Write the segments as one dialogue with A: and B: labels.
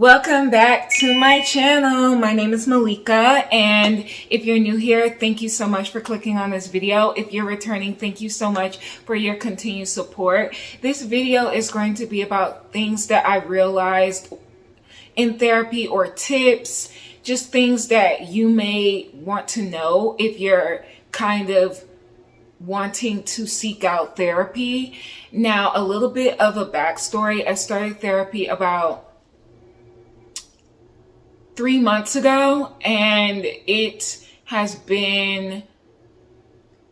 A: Welcome back to my channel. My name is Malika, and if you're new here, thank you so much for clicking on this video. If you're returning, thank you so much for your continued support. This video is going to be about things that I realized in therapy or tips, just things that you may want to know if you're kind of wanting to seek out therapy. Now, a little bit of a backstory. I started therapy about 3 months ago, and it has been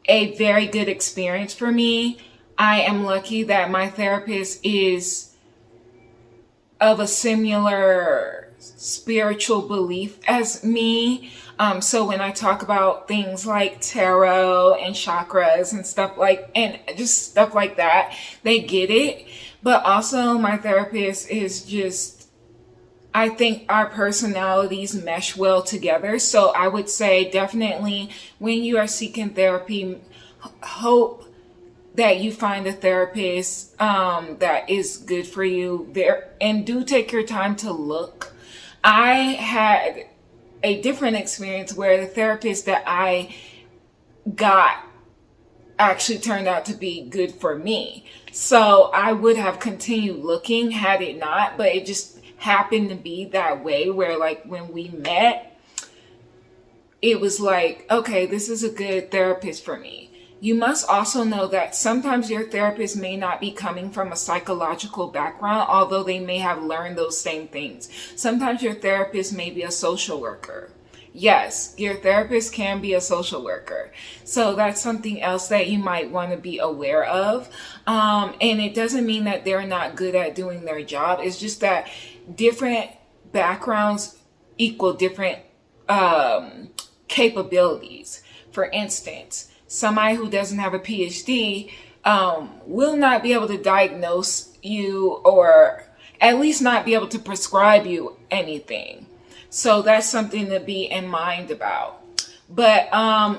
A: a very good experience for me. I am lucky that my therapist is of a similar spiritual belief as me. So when I talk about things like tarot and chakras and stuff like that, they get it. But also my therapist is just, I think our personalities mesh well together. So I would say definitely when you are seeking therapy, hope that you find a therapist that is good for you there, and do take your time to look. I had a different experience where the therapist that I got actually turned out to be good for me. So I would have continued looking had it not, but it just happened to be that way where, like, when we met, it was like, okay, this is a good therapist for me. You must also know that sometimes your therapist may not be coming from a psychological background, although they may have learned those same things. Sometimes your therapist may be a social worker. Yes, your therapist can be a social worker. So that's something else that you might want to be aware of. And it doesn't mean that they're not good at doing their job. It's just that different backgrounds equal different capabilities. For instance, somebody who doesn't have a PhD will not be able to diagnose you, or at least not be able to prescribe you anything. So that's something to be in mind about. But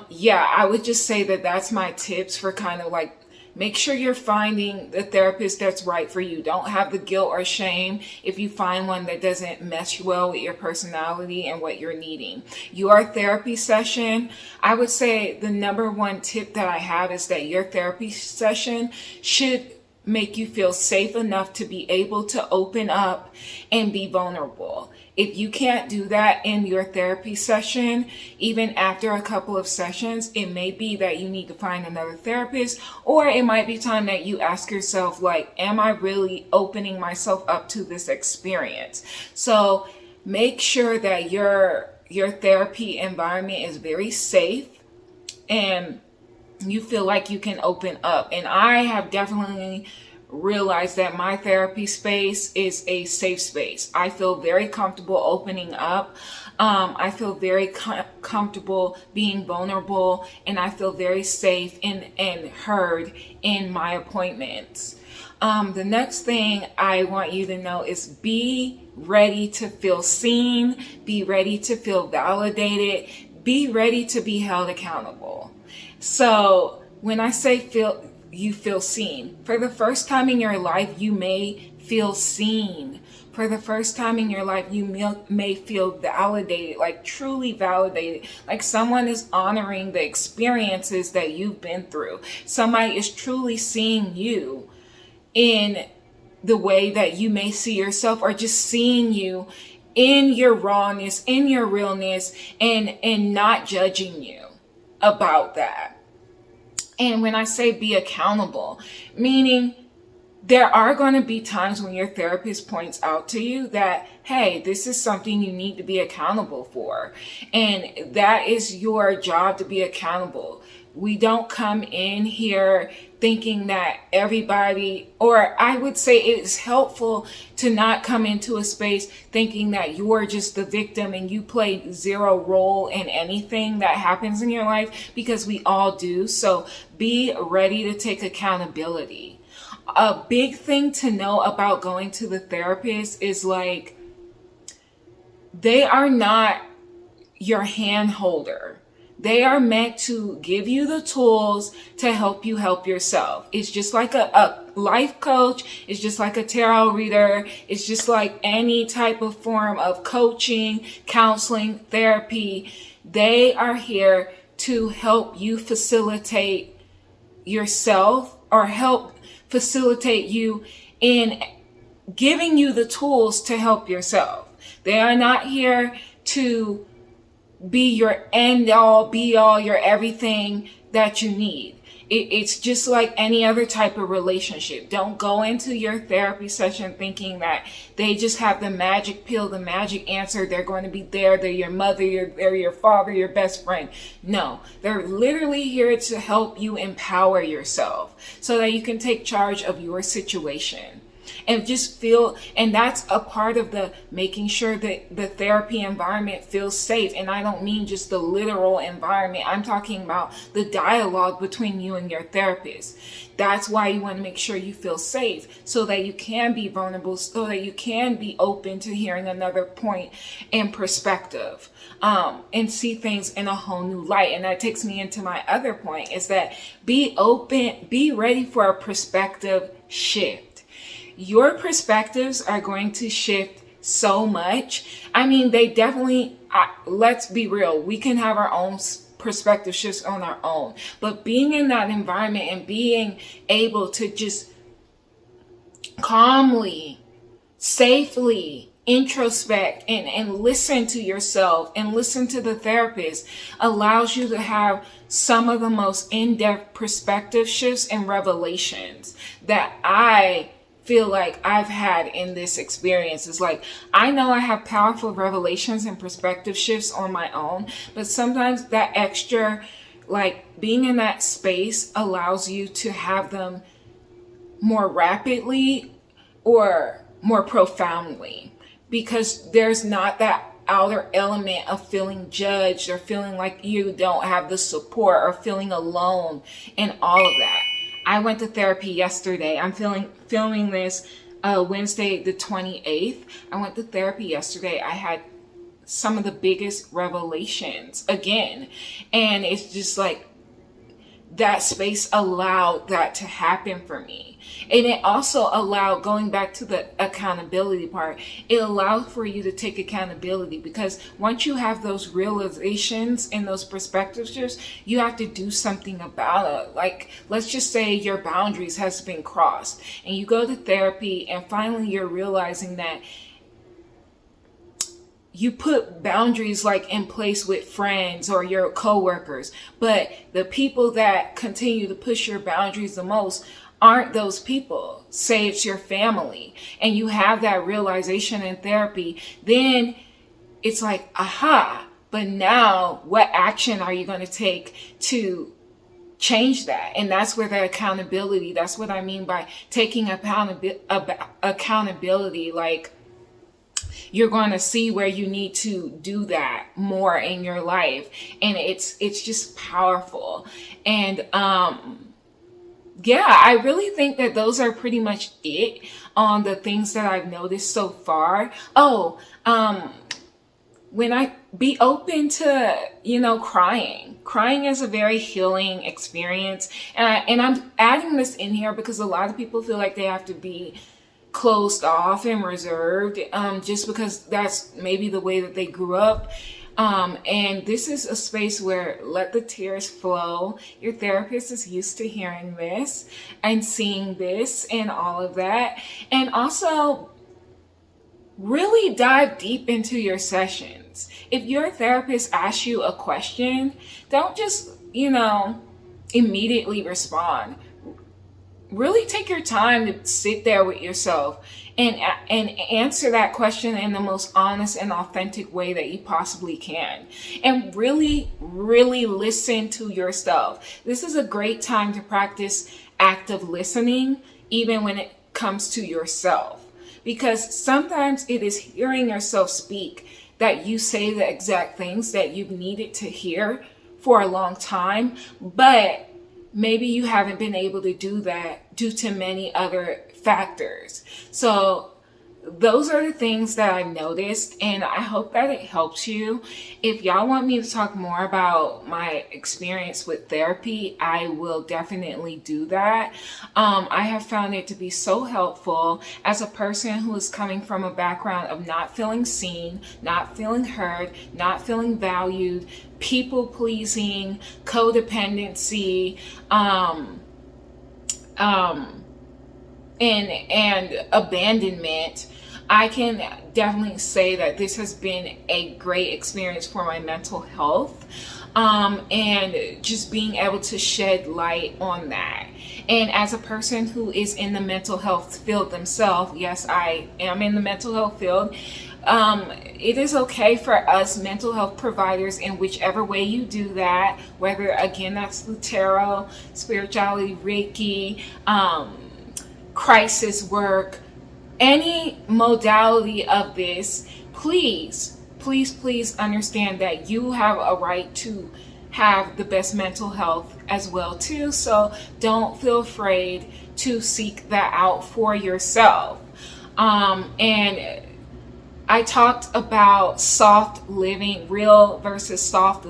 A: yeah, I would just say that that's my tips for kind of like, make sure you're finding the therapist that's right for you. Don't have the guilt or shame if you find one that doesn't mesh well with your personality and what you're needing. Your therapy session, I would say the number one tip that I have is that your therapy session should make you feel safe enough to be able to open up and be vulnerable. If you can't do that in your therapy session, even after a couple of sessions, it may be that you need to find another therapist, or it might be time that you ask yourself, like, am I really opening myself up to this experience? So make sure that your therapy environment is very safe and you feel like you can open up. And I have definitely realized that my therapy space is a safe space. I feel very comfortable opening up. I feel very comfortable being vulnerable, and I feel very safe and heard in my appointments. The next thing I want you to know is be ready to feel seen, be ready to feel validated, be ready to be held accountable. So when I say you feel seen, for the first time in your life, you may feel seen. For the first time in your life, you may feel validated, like truly validated, like someone is honoring the experiences that you've been through. Somebody is truly seeing you in the way that you may see yourself, or just seeing you in your rawness, in your realness, and not judging you about that. And when I say be accountable, meaning there are going to be times when your therapist points out to you that, hey, this is something you need to be accountable for. And that is your job, to be accountable. We don't come in here thinking that everybody, or I would say it's helpful to not come into a space thinking that you're just the victim and you play zero role in anything that happens in your life, because we all do. So be ready to take accountability. A big thing to know about going to the therapist is, like, they are not your hand holder. They are meant to give you the tools to help you help yourself. It's just like a life coach. It's just like a tarot reader. It's just like any type of form of coaching, counseling, therapy. They are here to help you facilitate yourself, or help facilitate you in giving you the tools to help yourself. They are not here to be your end all, be all, your everything that you need. It's just like any other type of relationship. Don't go into your therapy session thinking that they just have the magic pill, the magic answer. They're going to be there. They're your mother, they're your father, your best friend. No, they're literally here to help you empower yourself so that you can take charge of your situation. And just feel, and that's a part of the making sure that the therapy environment feels safe. And I don't mean just the literal environment. I'm talking about the dialogue between you and your therapist. That's why you want to make sure you feel safe, so that you can be vulnerable, so that you can be open to hearing another point and perspective, and see things in a whole new light. And that takes me into my other point, is that be open, be ready for a perspective shift. Your perspectives are going to shift so much. I mean, they definitely, let's be real, we can have our own perspective shifts on our own. But being in that environment and being able to just calmly, safely introspect and listen to yourself and listen to the therapist allows you to have some of the most in-depth perspective shifts and revelations that I feel like I've had in this experience. It's like, I know I have powerful revelations and perspective shifts on my own, but sometimes that extra, like being in that space allows you to have them more rapidly or more profoundly, because there's not that outer element of feeling judged or feeling like you don't have the support or feeling alone and all of that. I went to therapy yesterday. I'm filming this Wednesday the 28th. I went to therapy yesterday. I had some of the biggest revelations again. And it's just like that space allowed that to happen for me. And it also allowed, going back to the accountability part, it allowed for you to take accountability, because once you have those realizations and those perspective shifts, you have to do something about it. Like, let's just say your boundaries has been crossed and you go to therapy and finally you're realizing that you put boundaries like in place with friends or your coworkers, but the people that continue to push your boundaries the most aren't those people. Say it's your family, and you have that realization in therapy, then it's like, aha, but now what action are you going to take to change that? And that's where the accountability, that's what I mean by taking accountability. Like, you're going to see where you need to do that more in your life. And it's just powerful. And, yeah, I really think that those are pretty much it on the things that I've noticed so far. Oh, when I be open to, crying is a very healing experience. And I'm adding this in here because a lot of people feel like they have to be closed off and reserved, just because that's maybe the way that they grew up. And this is a space where let the tears flow. Your therapist is used to hearing this and seeing this and all of that. And also really dive deep into your sessions. If your therapist asks you a question, don't just, immediately respond. Really take your time to sit there with yourself and answer that question in the most honest and authentic way that you possibly can. And really, really listen to yourself. This is a great time to practice active listening, even when it comes to yourself. Because sometimes it is hearing yourself speak that you say the exact things that you've needed to hear for a long time, but maybe you haven't been able to do that due to many other factors. So those are the things that I noticed, and I hope that it helps you. If y'all want me to talk more about my experience with therapy, I will definitely do that. I have found it to be so helpful as a person who is coming from a background of not feeling seen, not feeling heard, not feeling valued, people pleasing, codependency, and abandonment. I can definitely say that this has been a great experience for my mental health, and just being able to shed light on that. And as a person who is in the mental health field themselves, yes, I am in the mental health field. It is okay for us mental health providers, in whichever way you do that, whether again that's through tarot, spirituality, Reiki, crisis work, any modality of this, please understand that you have a right to have the best mental health as well too. So don't feel afraid to seek that out for yourself. And I talked about soft living, real versus soft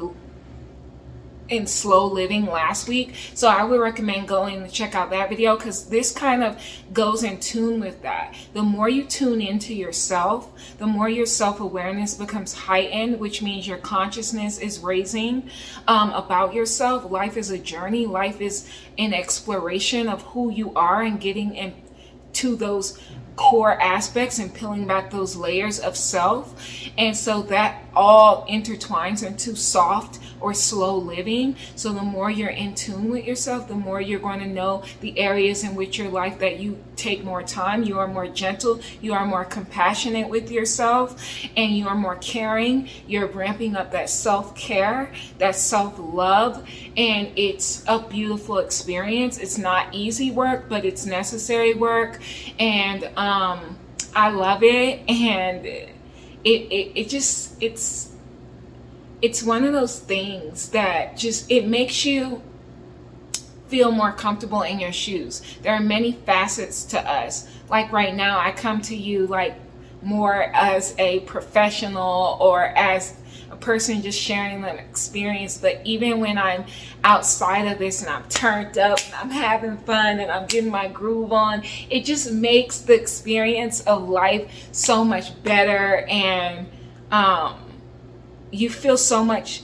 A: and slow living last week, so I would recommend going to check out that video, because this kind of goes in tune with that. The more you tune into yourself, the more your self-awareness becomes heightened, which means your consciousness is raising about yourself. Life is a journey. Life is an exploration of who you are and getting into those core aspects and peeling back those layers of self. And so that all intertwines into soft or slow living. So the more you're in tune with yourself, the more you're going to know the areas in which your life that you take more time, you are more gentle, you are more compassionate with yourself, and you are more caring. You're ramping up that self-care, that self-love, and it's a beautiful experience. It's not easy work, but it's necessary work, and I love it. And it's one of those things that just, it makes you feel more comfortable in your shoes. There are many facets to us. Like right now, I come to you like more as a professional or as a person just sharing an experience. But even when I'm outside of this and I'm turned up and I'm having fun and I'm getting my groove on, it just makes the experience of life so much better. And you feel so much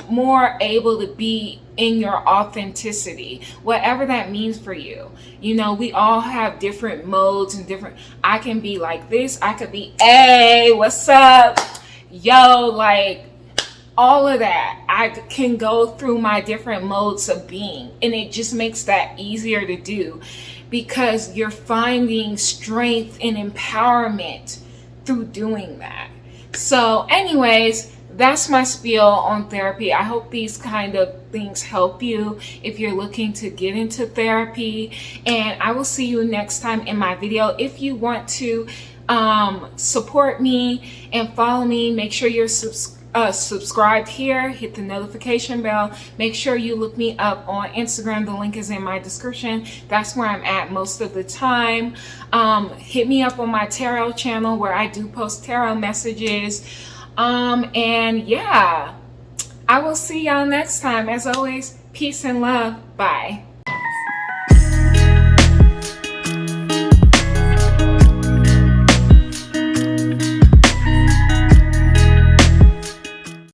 A: more able to be in your authenticity, whatever that means for you. You know, we all have different modes and different, I can be like this, I could be, hey, what's up, yo, like all of that. I can go through my different modes of being, and it just makes that easier to do, because you're finding strength and empowerment through doing that. So anyways, that's my spiel on therapy. I hope these kind of things help you if you're looking to get into therapy, and I will see you next time in my video. If you want to support me and follow me, make sure you're subscribed here, hit the notification bell. Make sure you look me up on Instagram. The link is in my description. That's where I'm at most of the time. Hit me up on my tarot channel where I do post tarot messages. And yeah, I will see y'all next time. As always, peace and love. Bye.